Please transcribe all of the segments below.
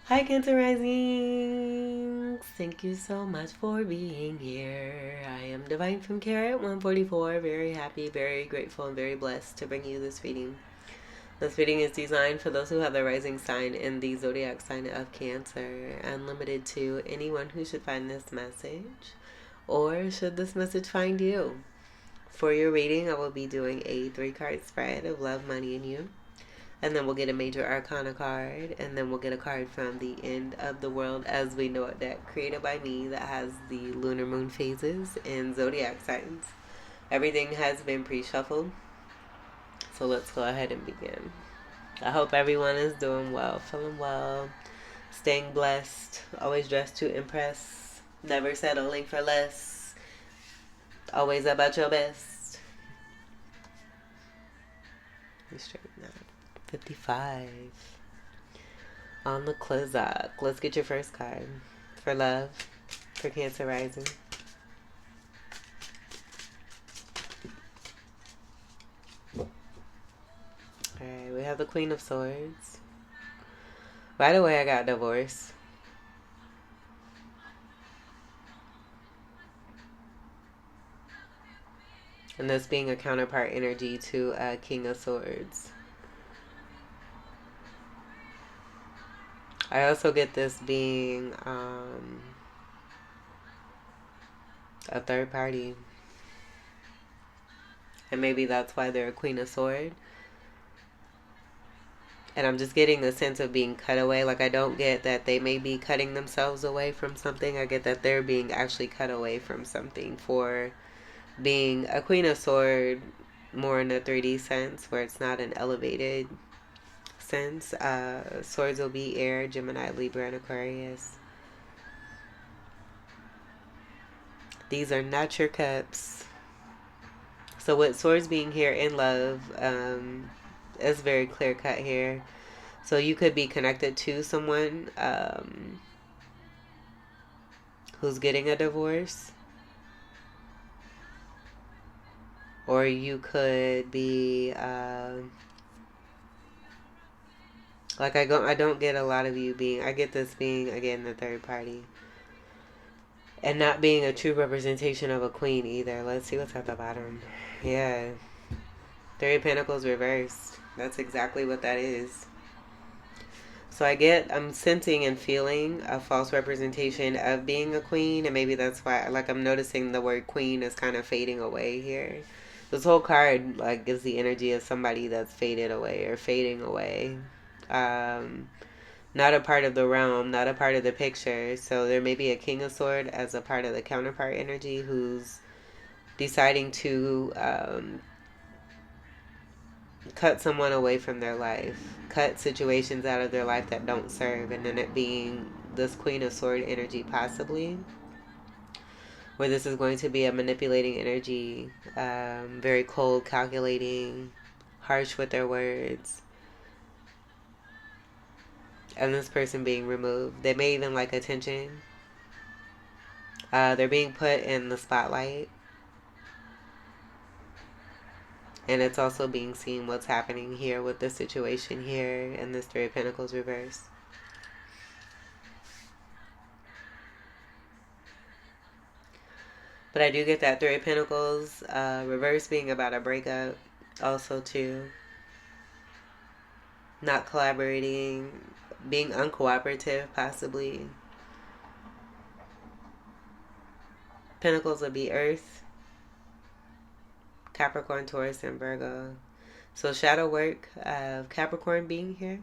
Hi, Cancer Risings. Thank you so much for being here. I am Divine from Carrot 144. Very happy, very grateful, and very blessed to bring you this reading. This reading is designed for those who have the rising sign in the zodiac sign of Cancer and limited to anyone who should find this message or should this message find you. For your reading, I will be doing a 3-card spread of love, money, and you. And then we'll get a major arcana card, and then we'll get a card from the end of the world as we know it deck created by me that has the lunar moon phases and zodiac signs. Everything has been pre-shuffled, so let's go ahead and begin. I hope everyone is doing well, feeling well, staying blessed, always dressed to impress, never settling for less, always about your best. Let me straighten that. 55 on the closeout. Let's get your first card for love, for Cancer rising. Alright, we have the Queen of Swords. Right away I got divorce. And this being a counterpart energy to King of Swords. I also get this being a third party. And maybe that's why they're a Queen of Swords. And I'm just getting the sense of being cut away. Like, I don't get that they may be cutting themselves away from something. I get that they're being actually cut away from something for being a Queen of Swords more in a 3D sense where it's not an elevated sense. Swords will be air, Gemini, Libra, and Aquarius. These are not your cups. So with swords being here in love, it's very clear cut here. So you could be connected to someone who's getting a divorce. Or you could be like I don't get a lot of you being, I get this being again the third party. And not being a true representation of a queen either. Let's see what's at the bottom. Yeah. 3 of Pentacles reversed. That's exactly what that is. So I'm sensing and feeling a false representation of being a queen. And maybe that's why, like, I'm noticing the word queen is kind of fading away here. This whole card, like, gives the energy of somebody that's faded away or fading away. Not a part of the realm, not a part of the picture. So there may be a King of Swords as a part of the counterpart energy who's deciding to cut someone away from their life, cut situations out of their life that don't serve, and then it being this Queen of Swords energy possibly, where this is going to be a manipulating energy, very cold, calculating, harsh with their words. And this person being removed. They may even like attention. They're being put in the spotlight. And it's also being seen what's happening here with the situation here and this 3 of Pentacles reverse. But I do get that 3 of Pentacles reverse being about a breakup also too. Not collaborating, being uncooperative possibly. Pentacles would be Earth, Capricorn, Taurus, and Virgo. So shadow work of Capricorn being here.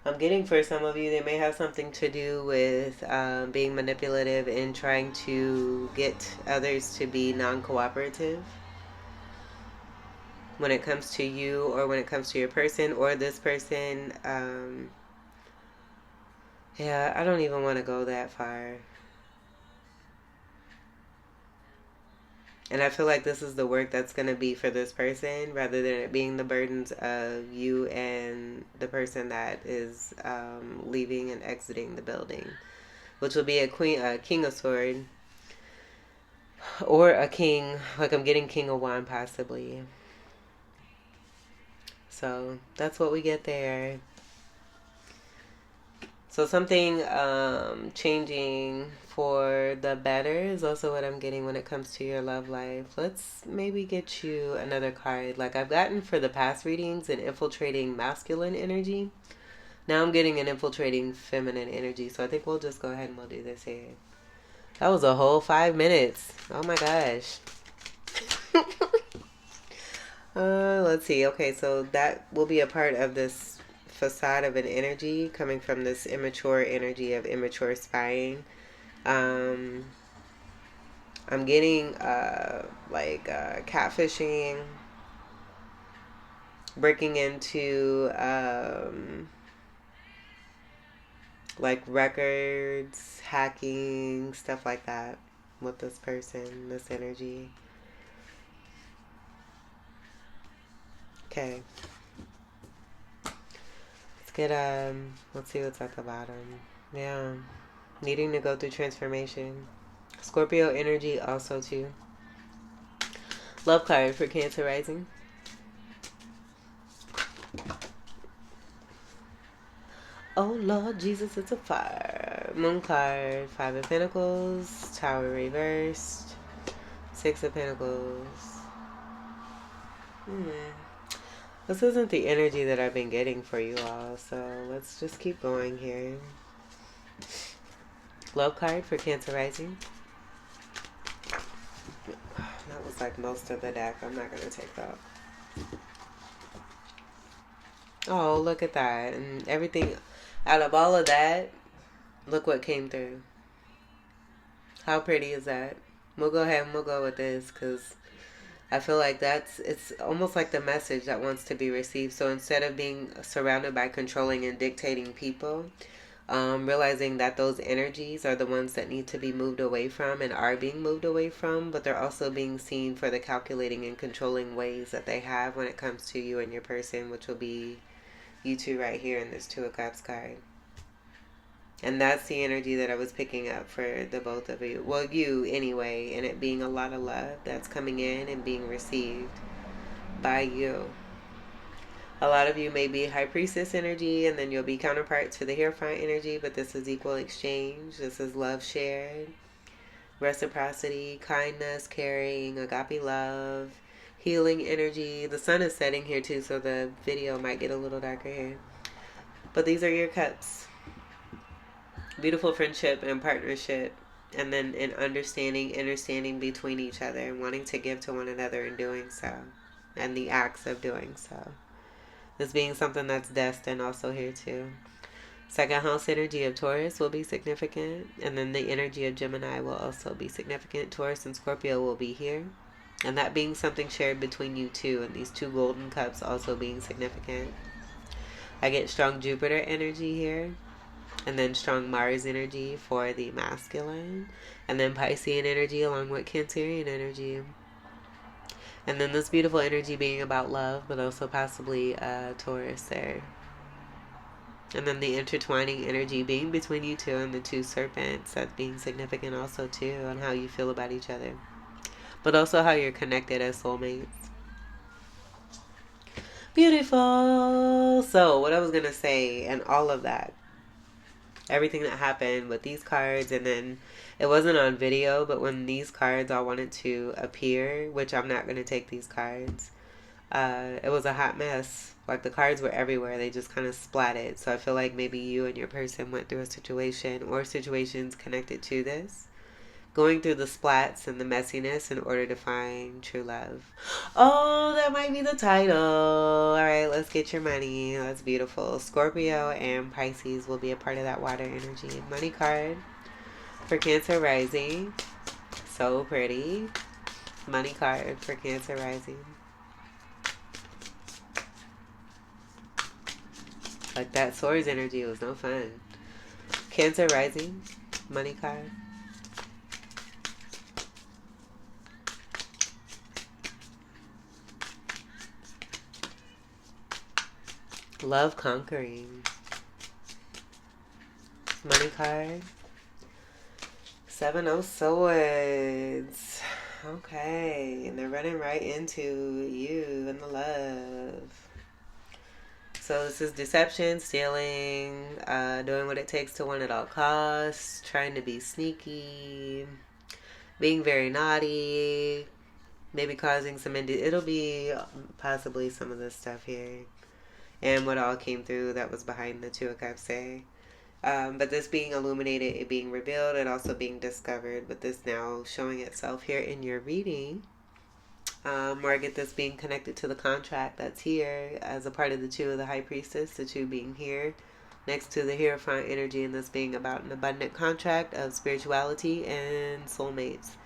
I'm getting for some of you, they may have something to do with being manipulative and trying to get others to be non-cooperative when it comes to you or when it comes to your person or this person. Yeah, I don't even want to go that far. And I feel like this is the work that's going to be for this person rather than it being the burdens of you and the person that is leaving and exiting the building, which will be a King of Swords. Or a king, like I'm getting King of Wine possibly. So that's what we get there. So something changing for the better is also what I'm getting when it comes to your love life. Let's maybe get you another card. Like I've gotten for the past readings an infiltrating masculine energy. Now I'm getting an infiltrating feminine energy. So I think we'll just go ahead and we'll do this here. That was a whole 5 minutes. Oh my gosh. Let's see. Okay, so that will be a part of this facade of an energy coming from this immature energy of immature spying. I'm getting catfishing, breaking into like records, hacking, stuff like that with this person, this energy. Okay. Let's see what's at the bottom. Yeah. Needing to go through transformation. Scorpio energy also too. Love card for Cancer rising. Oh Lord Jesus, it's a fire. Moon card, 5 of Pentacles, Tower reversed, 6 of Pentacles. This isn't the energy that I've been getting for you all, so let's just keep going here. Love card for Cancer rising. That was like most of the deck. I'm not going to take that. Oh, look at that. And everything, out of all of that, look what came through. How pretty is that? We'll go ahead and we'll go with this because I feel like it's almost like the message that wants to be received. So instead of being surrounded by controlling and dictating people, realizing that those energies are the ones that need to be moved away from and are being moved away from, but they're also being seen for the calculating and controlling ways that they have when it comes to you and your person, which will be you two right here in this 2 of Cups card. And that's the energy that I was picking up for the both of you. Well, you anyway, and it being a lot of love that's coming in and being received by you. A lot of you may be High Priestess energy, and then you'll be counterpart to the Hierophant energy, but this is equal exchange. This is love shared, reciprocity, kindness, caring, agape love, healing energy. The sun is setting here too, so the video might get a little darker here. But these are your cups. Beautiful friendship and partnership, and then an understanding between each other, and wanting to give to one another in doing so, and the acts of doing so. This being something that's destined also here too. Second house energy of Taurus will be significant, and then the energy of Gemini will also be significant. Taurus and Scorpio will be here, and that being something shared between you two, and these 2 golden cups also being significant. I get strong Jupiter energy here, and then strong Mars energy for the masculine, and then Piscean energy along with Cancerian energy. And then this beautiful energy being about love, but also possibly Taurus there. And then the intertwining energy being between you two and the 2 serpents. That's being significant also too on how you feel about each other. But also how you're connected as soulmates. Beautiful. So what I was going to say and all of that. Everything that happened with these cards, and then it wasn't on video, but when these cards all wanted to appear, which I'm not going to take these cards, it was a hot mess. Like the cards were everywhere. They just kind of splatted. So I feel like maybe you and your person went through a situation or situations connected to this, going through the splats and the messiness in order to find true love. Oh, that might be the title. All right, let's get your money. That's beautiful. Scorpio and Pisces will be a part of that water energy. Money card for Cancer rising. So pretty. Money card for Cancer rising. Like that swords energy was no fun. Cancer rising. Money card. Love conquering. Money card. 7 of Swords. Okay, and they're running right into you and the love. So this is deception, stealing, doing what it takes to win at all costs, trying to be sneaky, being very naughty, maybe causing some it'll be possibly some of this stuff here. And what all came through that was behind the Two of Cups, say. But this being illuminated, it being revealed, and also being discovered, with this now showing itself here in your reading. Or I get this being connected to the contract that's here as a part of the Two of the High Priestess, the two being here next to the Hierophant energy, and this being about an abundant contract of spirituality and soulmates.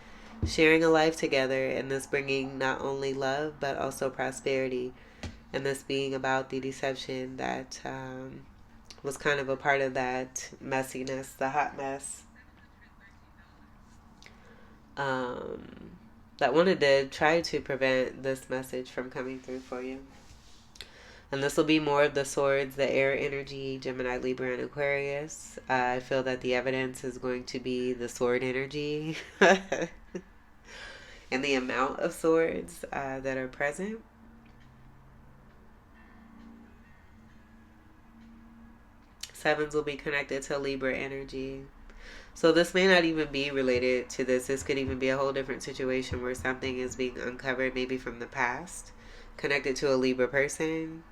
Sharing a life together, and this bringing not only love but also prosperity, and this being about the deception that was kind of a part of that messiness, the hot mess, that wanted to try to prevent this message from coming through for you. And this will be more of the swords, the air energy, Gemini, Libra, and Aquarius. I feel that the evidence is going to be the sword energy and the amount of swords that are present. Sevens will be connected to Libra energy. So this may not even be related to this. This could even be a whole different situation where something is being uncovered, maybe from the past, connected to a Libra person.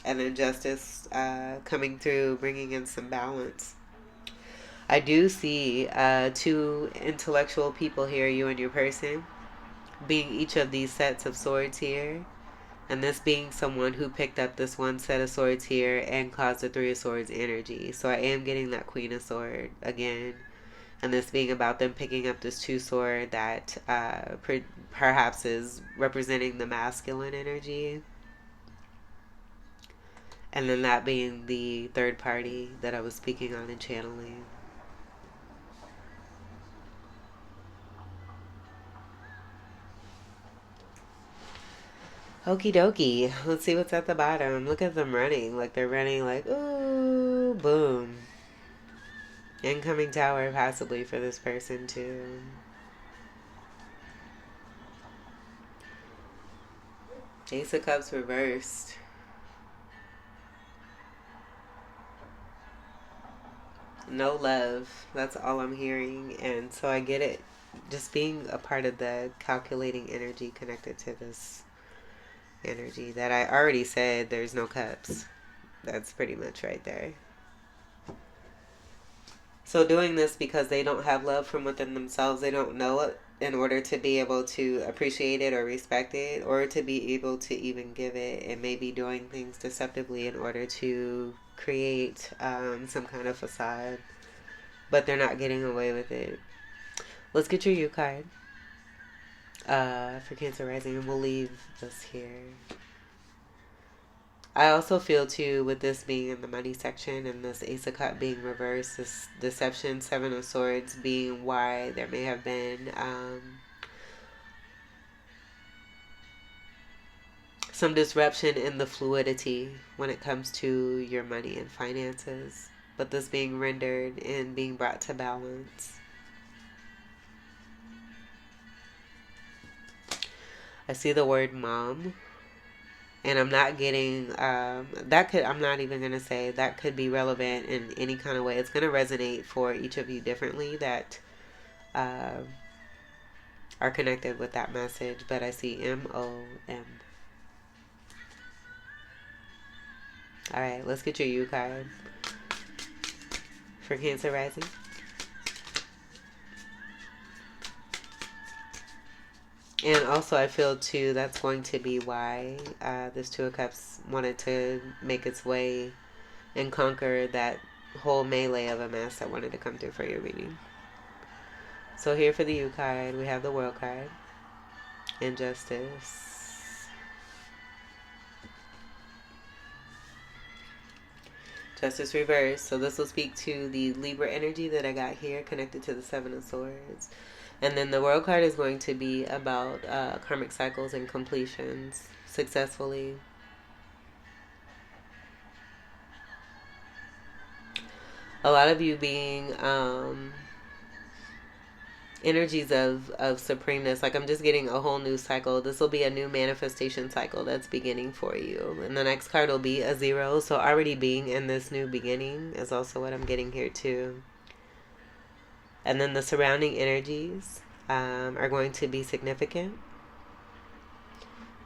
And then justice coming through, bringing in some balance. I do see two intellectual people here, you and your person, being each of these sets of swords here. And this being someone who picked up this one set of swords here and caused the Three of Swords energy. So I am getting that Queen of Sword again. And this being about them picking up this two sword that perhaps is representing the masculine energy. And then that being the third party that I was speaking on and channeling. Okie dokie. Let's see what's at the bottom. Look at them running. Like they're running like, ooh, boom. Incoming tower possibly for this person too. Ace of Cups reversed. No love. That's all I'm hearing. And so I get it. Just being a part of the calculating energy connected to this energy that I already said there's no cups. That's pretty much right there. So doing this because they don't have love from within themselves, they don't know it in order to be able to appreciate it or respect it, or to be able to even give it, and maybe doing things deceptively in order to create some kind of facade, but they're not getting away with it. Let's get your U card for Cancer Rising, and we'll leave this here. I also feel too, with this being in the money section and this Ace of Cups being reversed, this deception, Seven of Swords being why there may have been some disruption in the fluidity when it comes to your money and finances, but this being rendered and being brought to balance. I see the word mom. And I'm not getting, that could, I'm not even going to say that could be relevant in any kind of way. It's going to resonate for each of you differently that are connected with that message. But I see M-O-M. All right, let's get your U card for Cancer Rising. And also I feel too that's going to be why this Two of Cups wanted to make its way and conquer that whole melee of a mess that wanted to come through for your reading. So here for the U card, we have the World card and Justice. Justice reversed. So this will speak to the Libra energy that I got here connected to the Seven of Swords. And then the World card is going to be about karmic cycles and completions successfully. A lot of you being energies of supremeness. Like I'm just getting a whole new cycle. This will be a new manifestation cycle that's beginning for you. And the next card will be a 0. So already being in this new beginning is also what I'm getting here too. And then the surrounding energies are going to be significant.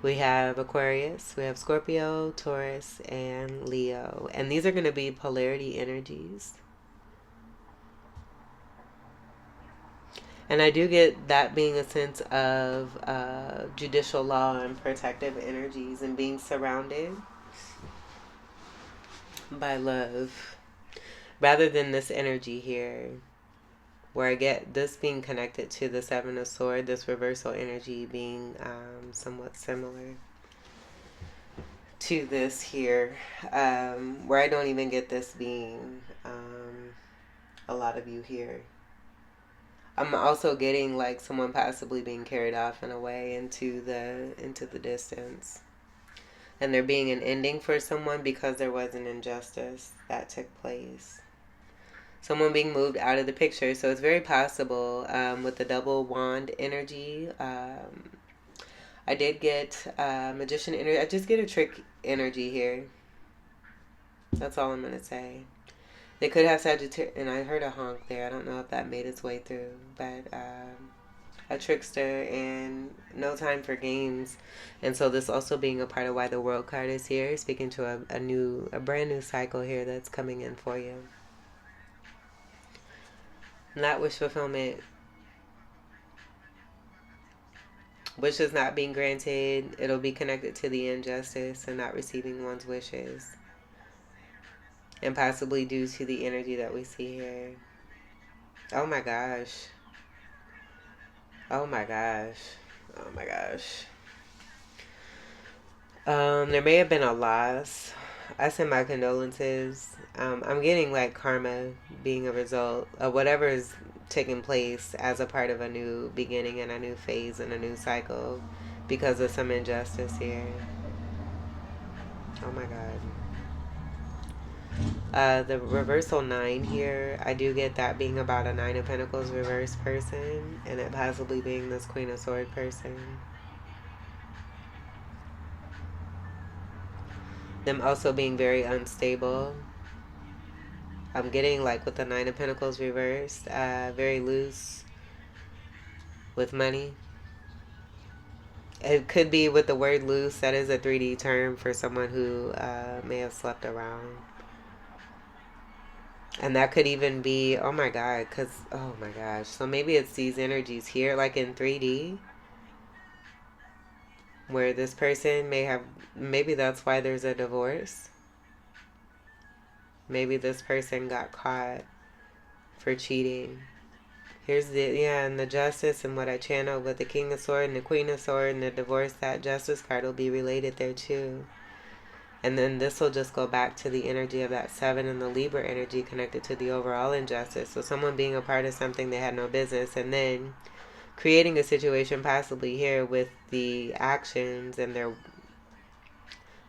We have Aquarius, we have Scorpio, Taurus, and Leo. And these are going to be polarity energies. And I do get that being a sense of judicial law and protective energies and being surrounded by love. Rather than this energy here, where I get this being connected to the 7 of Swords, this reversal energy being somewhat similar to this here, where I don't even get this being a lot of you here. I'm also getting like someone possibly being carried off in a way into the distance. And there being an ending for someone because there was an injustice that took place. Someone being moved out of the picture. So it's very possible with the double wand energy. I did get magician energy. I just get a trick energy here. That's all I'm going to say. They could have Sagittarius, and I heard a honk there. I don't know if that made its way through, but a trickster and no time for games. And so this also being a part of why the World card is here, speaking to a brand new cycle here that's coming in for you. Not wish fulfillment. Wishes not being granted. It'll be connected to the injustice and not receiving one's wishes. And possibly due to the energy that we see here. Oh my gosh. Oh my gosh. Oh my gosh. There may have been a loss. I send my condolences. I'm getting like karma being a result of whatever is taking place as a part of a new beginning and a new phase and a new cycle because of some injustice here. Oh my God. The reversal 9 here, I do get that being about a 9 of Pentacles reverse person, and it possibly being this Queen of Swords person. Them also being very unstable. I'm getting like with the 9 of Pentacles reversed, very loose with money. It could be with the word loose, that is a 3D term for someone who may have slept around. And that could even be, oh my God, because, oh my gosh. So maybe it's these energies here, like in 3D, where this person may have, maybe that's why there's a divorce. Maybe this person got caught for cheating. Here's and the justice and what I channeled with the King of Swords and the Queen of Swords and the divorce, that justice card will be related there too. And then this will just go back to the energy of that 7 and the Libra energy connected to the overall injustice. So someone being a part of something they had no business, and then creating a situation possibly here with the actions and their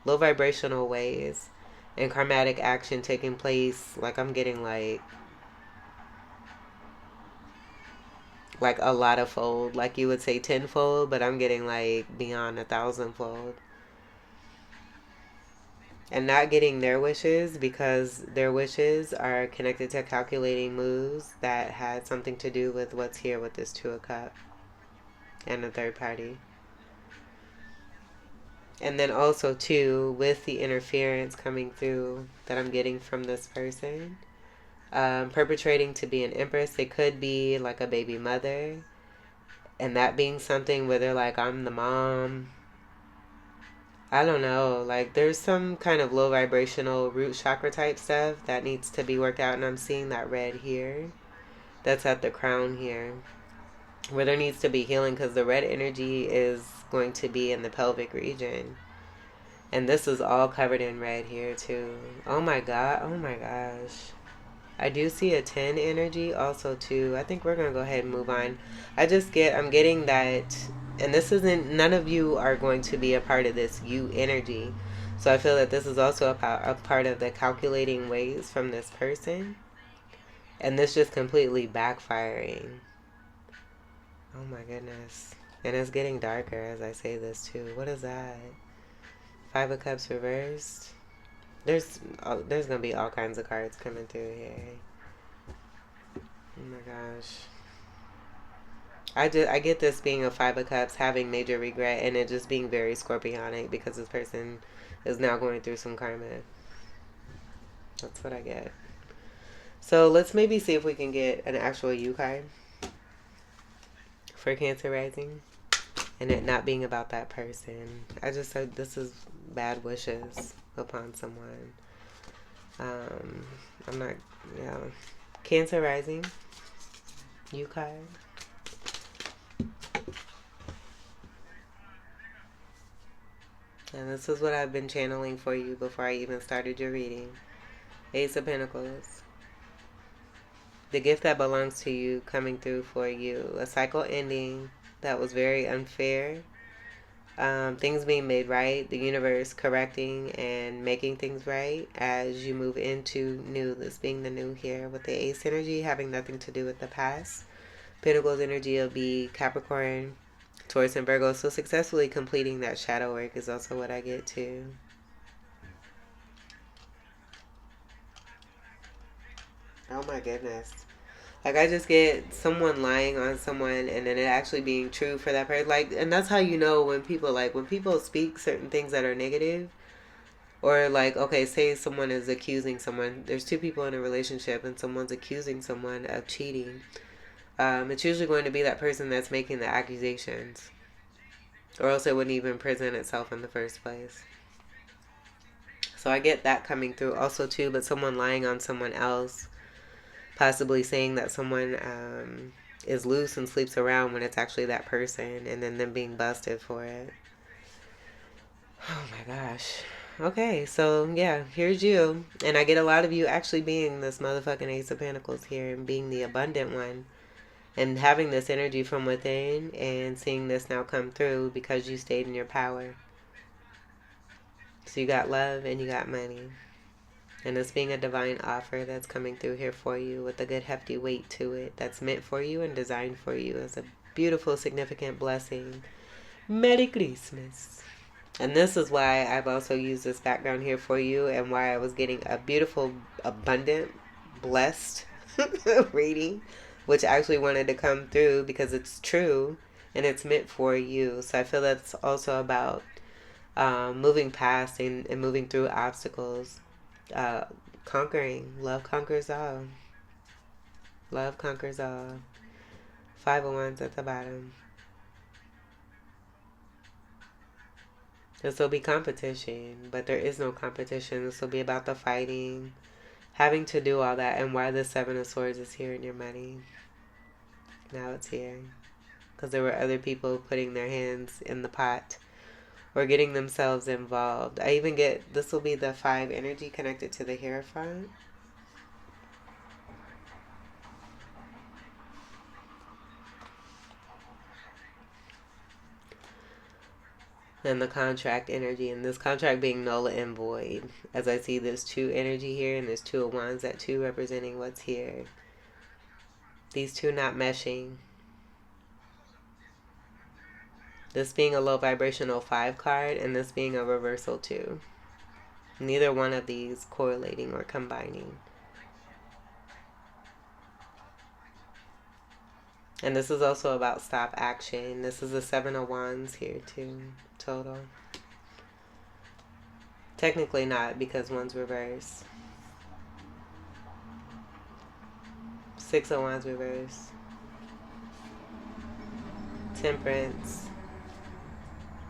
low vibrational ways and karmatic action taking place. Like I'm getting like a lot of fold. Like you would say tenfold, but I'm getting like beyond 1,000-fold. And not getting their wishes because their wishes are connected to calculating moves that had something to do with what's here with this 2 of Cups and the third party. And then also too, with the interference coming through that I'm getting from this person, perpetrating to be an empress. It could be like a baby mother, and that being something where they're like, I'm the mom. I don't know, like there's some kind of low vibrational root chakra type stuff that needs to be worked out, and I'm seeing that red here. That's at the crown here, where there needs to be healing because the red energy is going to be in the pelvic region. And this is all covered in red here too. Oh my God, oh my gosh. I do see a 10 energy also too. I think we're going to go ahead and move on. I'm getting that. And this isn't, none of you are going to be a part of this you energy. So I feel that this is also a part of the calculating ways from this person. And this just completely backfiring. Oh my goodness. And it's getting darker as I say this too. What is that? Five of Cups reversed. There's gonna be all kinds of cards coming through here. Oh my gosh. I get this being a Five of Cups, having major regret, and it just being very scorpionic because this person is now going through some karma. That's what I get. So let's maybe see if we can get an actual U card for Cancer rising, and it not being about that person. I just said this is bad wishes upon someone. I'm not, yeah. Cancer rising, U card. And this is what I've been channeling for you before I even started your reading. Ace of Pentacles. The gift that belongs to you coming through for you. A cycle ending that was very unfair. Things being made right. The universe correcting and making things right as you move into new. This being the new here with the Ace energy having nothing to do with the past. Pentacles energy will be Capricorn, Taurus, and Virgo. So successfully completing that shadow work is also what I get too. Oh my goodness. Like I just get someone lying on someone and then it actually being true for that person. Like, and that's how you know when people speak certain things that are negative, or like, okay, say someone is accusing someone. There's two people in a relationship and someone's accusing someone of cheating. It's usually going to be that person that's making the accusations, or else it wouldn't even present itself in the first place. So I get that coming through also too, but someone lying on someone else, possibly saying that someone is loose and sleeps around when it's actually that person, and then them being busted for it. Oh my gosh. Okay, so yeah, here's you. And I get a lot of you actually being this motherfucking Ace of Pentacles here and being the abundant one. And having this energy from within and seeing this now come through because you stayed in your power. So you got love and you got money. And this being a divine offer that's coming through here for you with a good hefty weight to it. That's meant for you and designed for you as a beautiful, significant blessing. Merry Christmas. And this is why I've also used this background here for you and why I was getting a beautiful, abundant, blessed reading, which I actually wanted to come through because it's true and it's meant for you. So I feel that's also about moving past and moving through obstacles. Conquering. Love conquers all. Love conquers all. 5 of Wands at the bottom. This will be competition, but there is no competition. This will be about the fighting, having to do all that, and why the 7 of Swords is here in your money. Now it's here. Because there were other people putting their hands in the pot or getting themselves involved. I even get, this will be the 5 energy connected to the Hierophant. And the contract energy, and this contract being null and void. As I see there's 2 energy here, and there's 2 of Wands, that 2 representing what's here. These 2 not meshing. This being a low vibrational 5 card, and this being a reversal 2. Neither one of these correlating or combining. And this is also about stop action. This is a 7 of Wands here too, total. Technically not, because one's reversed. 6 of Wands reversed. Temperance.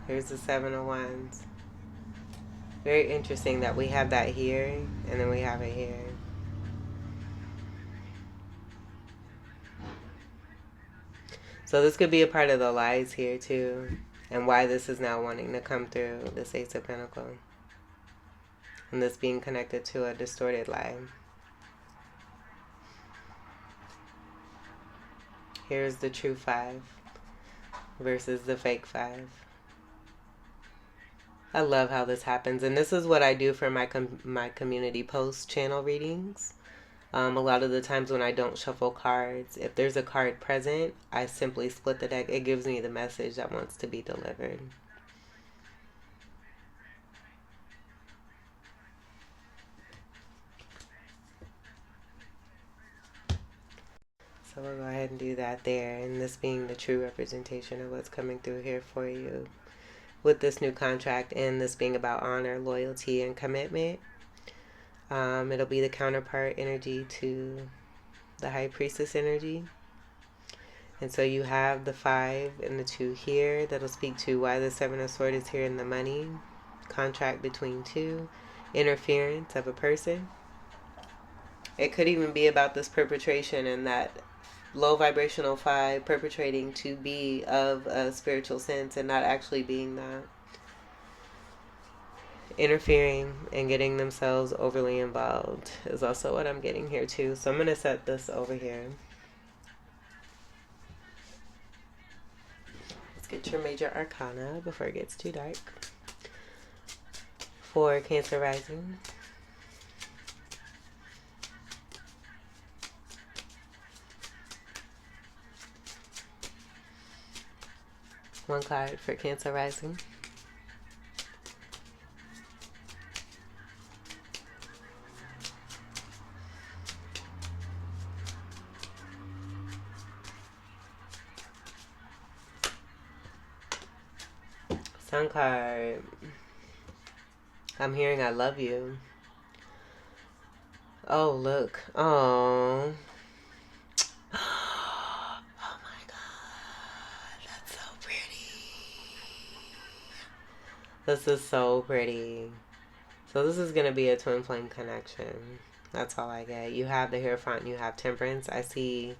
Here's the 7 of Wands. Very interesting that we have that here, and then we have it here. So this could be a part of the lies here too, and why this is now wanting to come through, this Ace of Pentacles. And this being connected to a distorted lie. Here's the true 5 versus the fake 5. I love how this happens, and this is what I do for my community post channel readings. A lot of the times when I don't shuffle cards, if there's a card present, I simply split the deck. It gives me the message that wants to be delivered. So we'll go ahead and do that there, and this being the true representation of what's coming through here for you with this new contract, and this being about honor, loyalty, and commitment. It'll be the counterpart energy to the High Priestess energy. And so you have the 5 and the 2 here. That'll speak to why the 7 of Swords is here in the money. Contract between two. Interference of a person. It could even be about this perpetration and that low vibrational 5 perpetrating to be of a spiritual sense and not actually being that. Interfering and getting themselves overly involved is also what I'm getting here too. So I'm going to set this over here. Let's get your major arcana before it gets too dark. For Cancer rising. One card for Cancer rising. Sun card. I'm hearing I love you. Oh, look. Oh. Oh my God. That's so pretty. This is so pretty. So this is going to be a twin flame connection. That's all I get. You have the Hierophant and you have Temperance. I see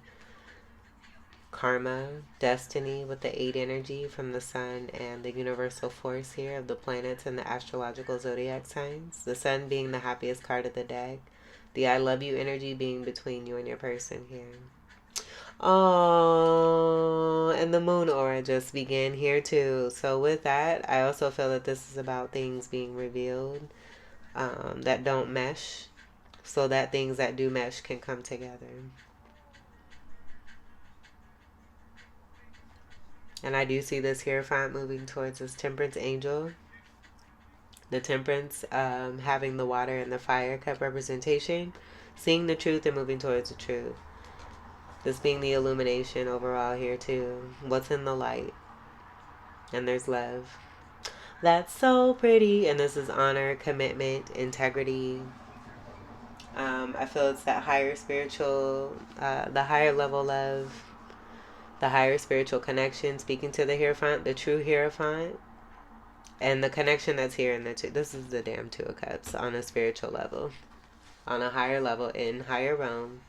karma, destiny with the 8 energy from the sun and the universal force here of the planets and the astrological zodiac signs. The sun being the happiest card of the deck. The I love you energy being between you and your person here. Oh, and the moon aura just began here too. So with that, I also feel that this is about things being revealed that don't mesh, so that things that do mesh can come together. And I do see this Hierophant moving towards this Temperance angel. The Temperance having the water and the fire cup representation. Seeing the truth and moving towards the truth. This being the illumination overall here too. What's in the light. And there's love. That's so pretty. And this is honor, commitment, integrity. I feel it's that higher spiritual, the higher level love. The higher spiritual connection, speaking to the Hierophant, the true Hierophant, and the connection that's here in the two. This is the damn 2 of Cups on a spiritual level, on a higher level, in higher realm,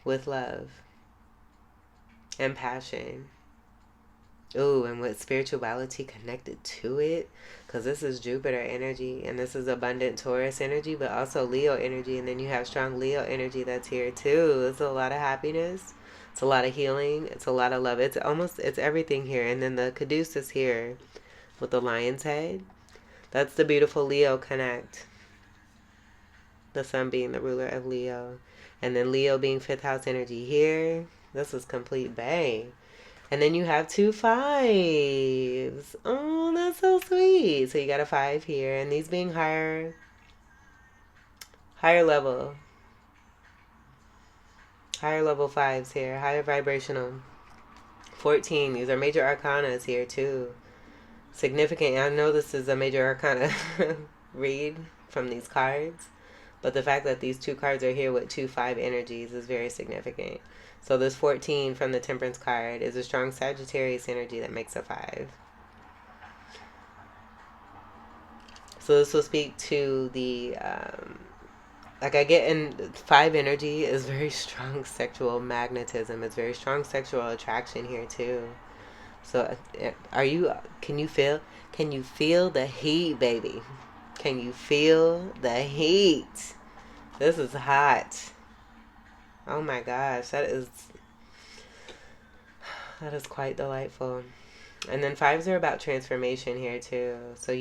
with love and passion. Ooh, and with spirituality connected to it, because this is Jupiter energy, and this is abundant Taurus energy, but also Leo energy, and then you have strong Leo energy that's here too. It's a lot of happiness. It's a lot of healing. It's a lot of love. It's everything here. And then the Caduceus here with the lion's head. That's the beautiful Leo connect. The sun being the ruler of Leo. And then Leo being 5th house energy here. This is complete bang. And then you have 2 5s. Oh, that's so sweet. So you got a 5 here. And these being higher level. Higher level 5s here. Higher vibrational. 14. These are major arcanas here too. Significant. I know this is a major arcana read from these cards. But the fact that these 2 cards are here with 2 5 energies is very significant. So this 14 from the Temperance card is a strong Sagittarius energy that makes a 5. So this will speak to the like I get in 5 energy is very strong sexual magnetism. It's very strong sexual attraction here too. So can you feel the heat, baby? Can you feel the heat? This is hot. Oh my gosh, that is quite delightful. And then 5s are about transformation here too. So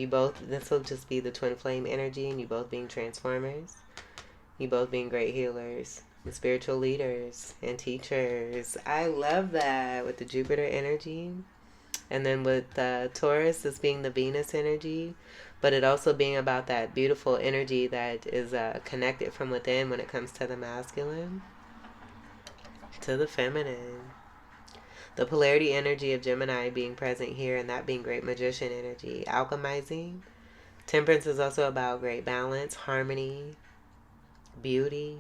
this will just be the twin flame energy and you both being transformers. You both being great healers, and spiritual leaders, and teachers. I love that with the Jupiter energy. And then with Taurus, this being the Venus energy, but it also being about that beautiful energy that is connected from within when it comes to the masculine, to the feminine. The polarity energy of Gemini being present here, and that being great magician energy, alchemizing. Temperance is also about great balance, harmony, beauty,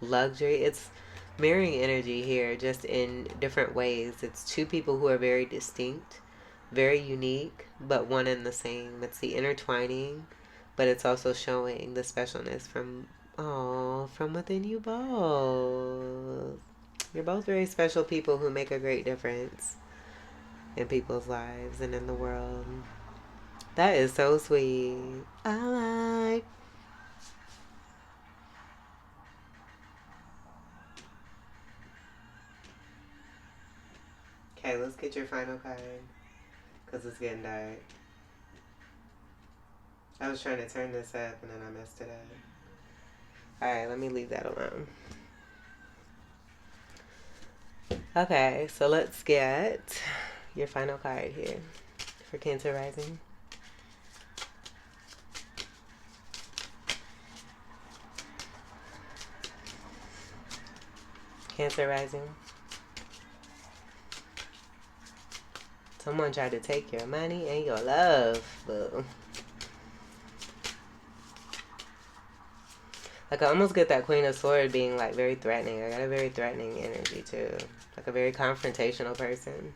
luxury. It's mirroring energy here, just in different ways. It's two people who are very distinct, very unique, but one and the same. It's the intertwining, but it's also showing the specialness from within you both. You're both very special people who make a great difference in people's lives and in the world. That is so sweet. I like. Okay, let's get your final card. Because it's getting dark. I was trying to turn this up and then I messed it up. Alright, let me leave that alone. Okay, so let's get your final card here for Cancer Rising. Cancer Rising. Someone tried to take your money and your love, boo. Like, I almost get that Queen of Swords being, like, very threatening. I got a very threatening energy, too. Like, a very confrontational person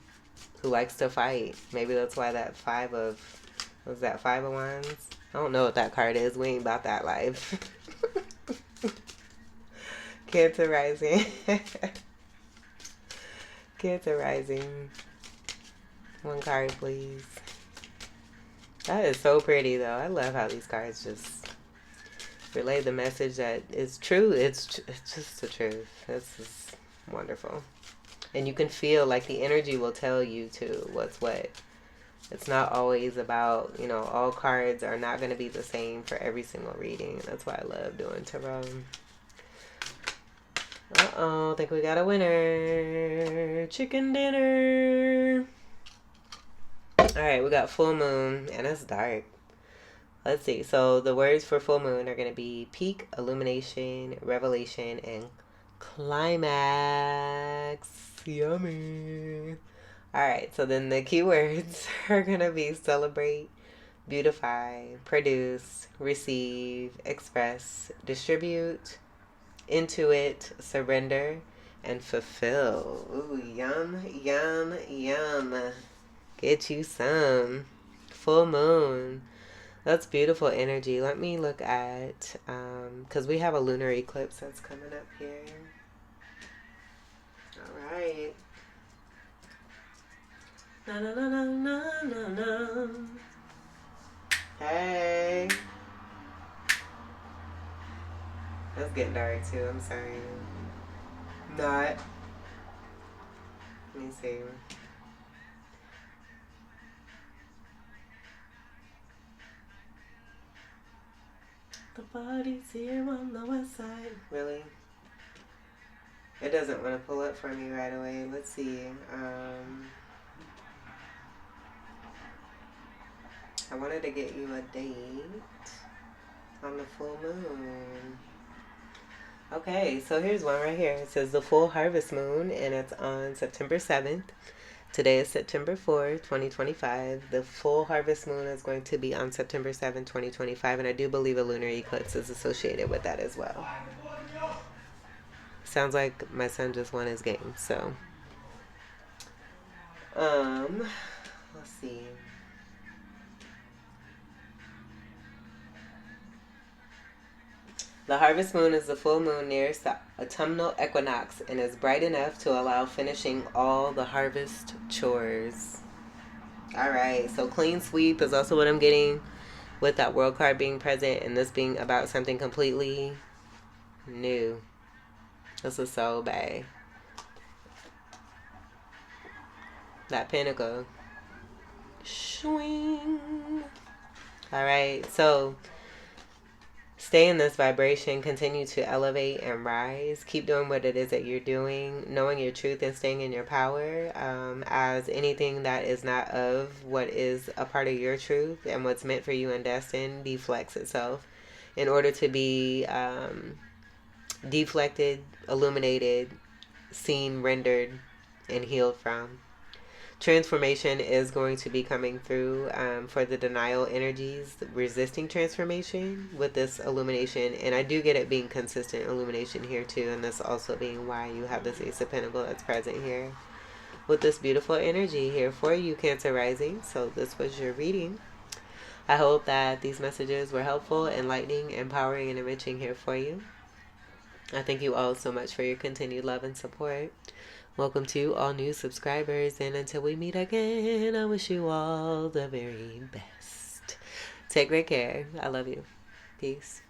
who likes to fight. Maybe that's why that Five of Wands? I don't know what that card is. We ain't about that life. Cancer Rising. Cancer Rising. One card, please. That is so pretty, though. I love how these cards just relay the message that is true. It's just the truth. This is wonderful. And you can feel like the energy will tell you, too, what's what. It's not always about, all cards are not going to be the same for every single reading. That's why I love doing tarot. Uh-oh, I think we got a winner. Chicken dinner. Alright, we got full moon, and it's dark. Let's see. So the words for full moon are going to be peak, illumination, revelation, and climax. Yummy. Alright, so then the keywords are going to be celebrate, beautify, produce, receive, express, distribute, intuit, surrender, and fulfill. Ooh, yum, yum, yum. Get you some. Full moon. That's beautiful energy. Let me look at, because we have a lunar eclipse that's coming up here. All right. Na na na na na na na. Hey. That's getting dark too. I'm sorry. Not. Let me see. The party's here on the west side. Really? It doesn't want to pull up for me right away. Let's see. I wanted to get you a date on the full moon. Okay, so here's one right here. It says the full harvest moon, and it's on September 7th. Today is September 4th, 2025. The full harvest moon is going to be on September 7th, 2025, and I do believe a lunar eclipse is associated with that as well. Sounds like my son just won his game, so. Let's see. The harvest moon is the full moon nearest the autumnal equinox and is bright enough to allow finishing all the harvest chores. Alright, so clean sweep is also what I'm getting with that world card being present and this being about something completely new. This is so bad. That pentacle. Swing. Alright, so Stay in this vibration. Continue to elevate and rise. Keep doing what it is that you're doing, knowing your truth and staying in your power. As anything that is not of what is a part of your truth and what's meant for you and destined deflects itself in order to be deflected, illuminated, seen, rendered, and healed from. Transformation is going to be coming through for the denial energies resisting transformation with this illumination, and I do get it being consistent illumination here too, and this also being why you have this Ace of Pentacles that's present here with this beautiful energy here for you, Cancer rising. So this was your reading. I hope that these messages were helpful, enlightening, empowering, and enriching here for you. I thank you all so much for your continued love and support. Welcome to all new subscribers, and until we meet again, I wish you all the very best. Take great care. I love you. Peace.